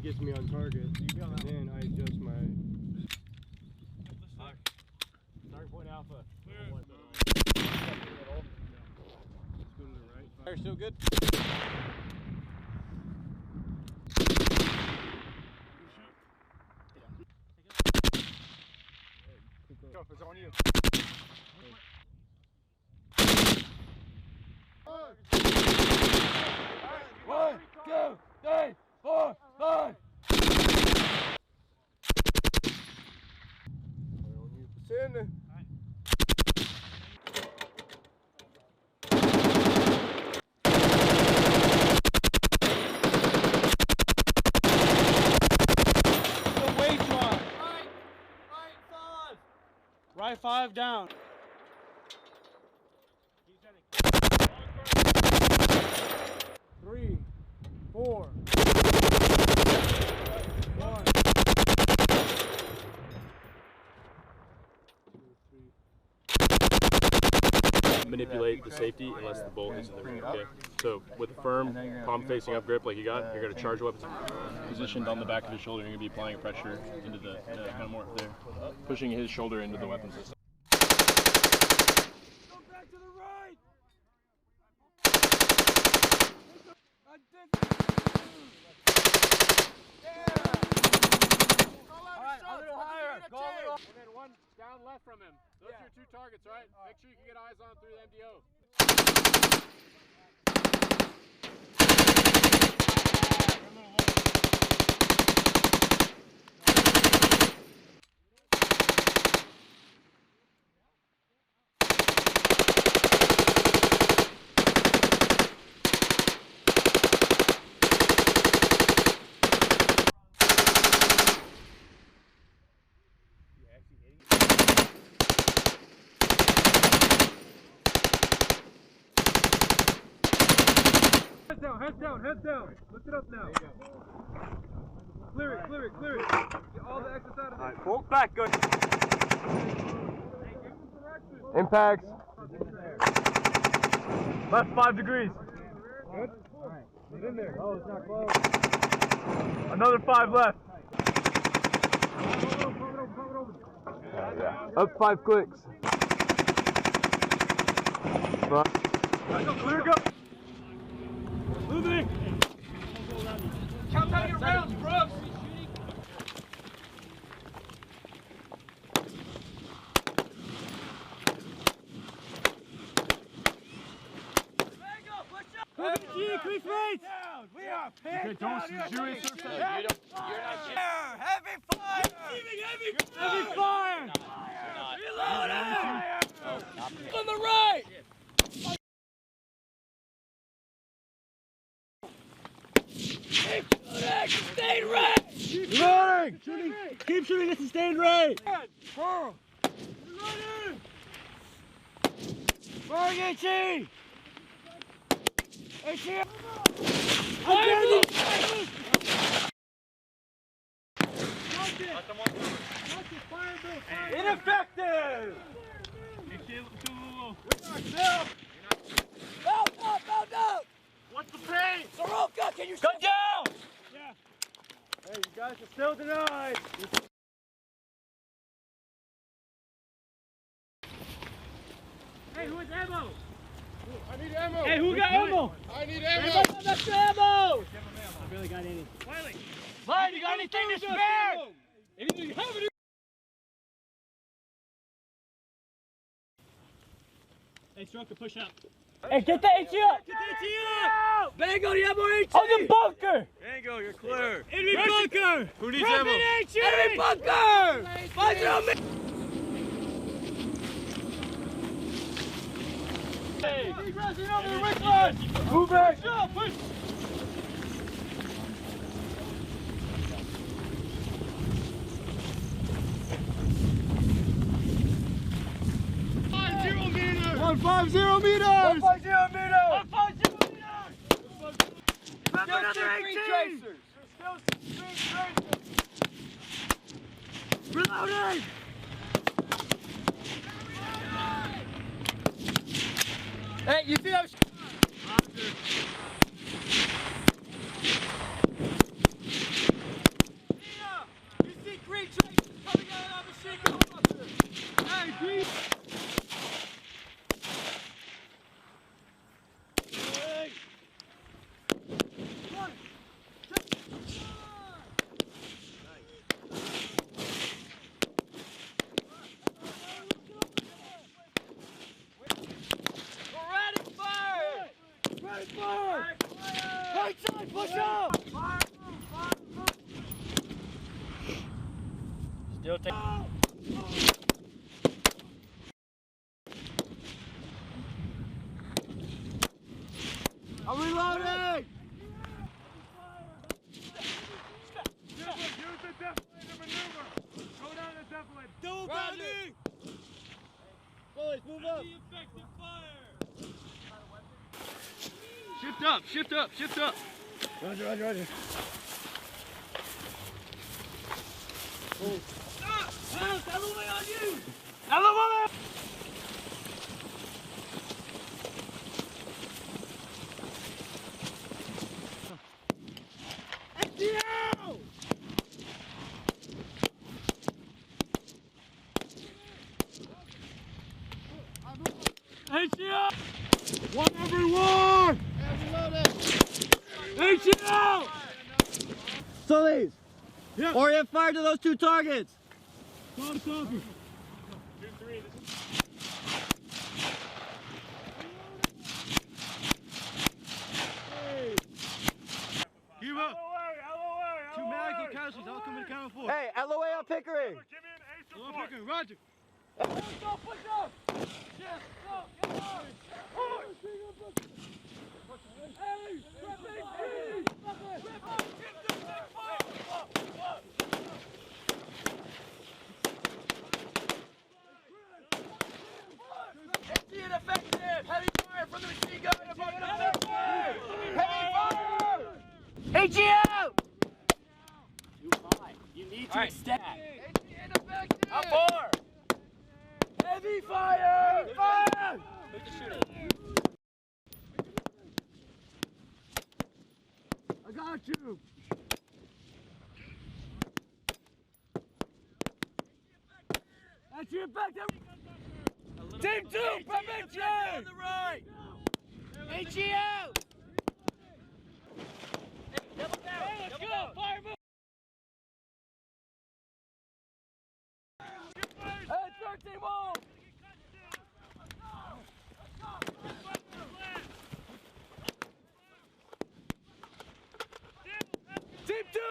Gets me on target, and then I adjust my... Start point alpha. Let's go to the right. Fire still good? Jump, it's on you. 1, 2, 3, 4, 5. Send it. Right 5 down. 3, 4, 1. Manipulate the safety unless the bolt is in the ring. Okay. So with a firm, palm facing up grip like you got, you're going to charge weapons positioned on the back of his shoulder. You're going to be applying pressure into the kind of more there, pushing his shoulder into the weapon system. Go back to the right. Alright, a little higher. Go a little. And then one down left from him. Those are your 2 targets, right? Make sure you can get eyes on through the MDO. Heads down. Lift it up now. Clear it. Get all the excess out of it. Alright, fork back, good. Impacts. Left 5 degrees. Good? Alright. Get in there. Oh, it's not close. Another 5 left. Yeah. Up 5 clicks. Clear, go. Moving. Count out your rounds, Brooks. Increase rates. We are pinned down. You're not Heavy fire. Heavy fire. Reloading. On the right. Keep shooting, sustained rate! Reloading! Keep shooting at sustained rate! Reloading! Firing HE! HE! Ineffective! Out! What's the pain? Soroka, can you cut down? Yeah. Hey, you guys are still denied. Hey, who has ammo? I need ammo. Hey, who got ammo? I need ammo. Everybody got ammo! I barely got any. Wiley! Wiley, you got anything to spare? Anything you have? Hey, Hey, Stroker, push up. Hey, get the HE up! Get the HE up! Bango, do you have more HE? On the bunker! Bango, you're clear. Enemy bunker! Who needs ammo? Enemy bunker! Bunker on me! Hey! Move back! Push! meters! 150 meters! 150 meters! 150 meters! Remember another 18! Tracers! Still some tracers! Reloading! Hey, you see that? You see green tracers coming out of our machine gun officer! Hey, green! Right side, push up! Still take. I'm reloading! Use the deflator maneuver. Go down the deflator. Double bounding! Boys, move up! Effective fire! Shift up, shift up, shift up. Roger, roger, roger. Stop! House, out of the way on you! Out of the way! HCO! One everyone! HCO! Sullies! Yeah. Orient fire to those two targets! Call the copy. 2-3. Keep up. Two mags and casualties, I'll come in count four. Hey, LOA on Pickering! Give me an ace LOA support. Pickering, roger! Go, push up! Yes, go, get on! Hey, ineffective! Heavy fire from the machine gun! Heavy fire! HEO! You need to extend. How far? Heavy fire! Fire! Who's the shooter? I got you! That's your effective! Team 2, prevention! On the right! HEO! Double down! Hey, let's go! Fire move! Hey, 13 more!